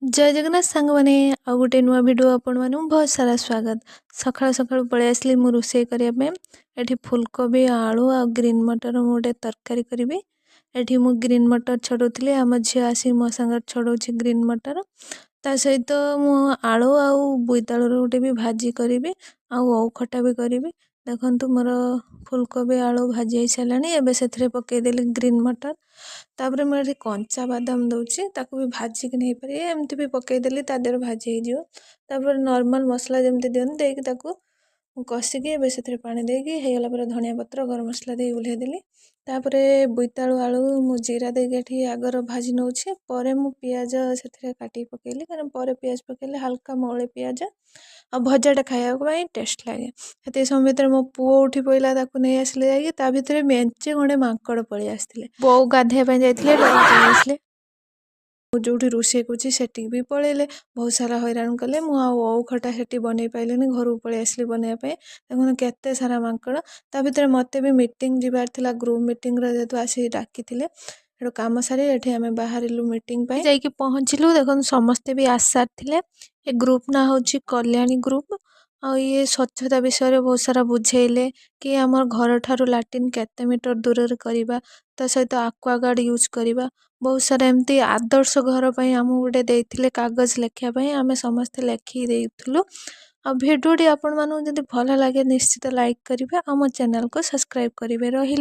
जय जगन्नाथ सांग मैंने आउ गोटे नुआ भिडियो आपण मैंने बहुत सारा स्वागत। सकाल सकाल पलि आसली मु रोषे करने एठी फुलकोबी आलू आ ग्रीन मटर मु गोटे तरकारी करी। एठी मु ग्रीन मटर छड़ौली आम झी आसी मो सांग छड़ौची ग्रीन मटर ता सहित मु आलू आउ बोईतालू गोटे भी भाजी करी आउ खटा भी करी। देखंतु मोर फुलकोबी आलू भाजी हो साराणी एबे से पकईदेली ग्रीन मटर तापर मुझे कंचा बादाम दूसरी ताकू भी भाजिक नहीं पारे एमती भी पकईदेली ता देहर भाजी हो तापर नॉर्मल मसला जमती दिखते देकी ताकू कषिकी एबे से पानी देकी हेगला पर धनिया पत्र गरम मसला दे ओल्हे देली तापर बोईतालू आलू मु जीरा देकी आगर भाजी नौछि परे मु पियाज से काटी पकेली कारण पर पियाज पकेले हल्का मौले पियाज आ भजाटा खाया टेस्ट लगे से समय भितर मो पुओ उठी पड़ा ताकू नहीं आसिले जाइए ता भितर मेंचे खंडे मांकड़ पलि आसते बो गाधेया जाते जो रोषे करुँची सेठी भी पलैले बहुत सारा हैरान कले मु खटा से बन पाइलिनी घर को पलि आसली बनवाई देखो केते सारा मांकड़ ता भितर मते भी मीटिंग जीवार थिला ग्रुप मीटिंग जेतु आसी डाकी काम सारी एठी आमे बाहरिलु मीटिंग पाई जाइकी पहुँचलु देखो समस्ते भी आस सारी ए ग्रुप ना हूँ कल्याणी ग्रुप आ ये स्वच्छता विषय रे बहुत सारा बुझेले कि आम घर ठारू लाट्रिन केते मीटर दूर करवा ता सहित आक्वागार्ड यूज करवा बहुत सारा एमती आदर्श घर पर आम गोटे देते कागज लेखापी आम समस्ते लेखिक देलु आ भिडियोटी आपण मानू जदि भल लगे निश्चित लाइक करेंगे आम चैनल को सब्सक्राइब करेंगे रही।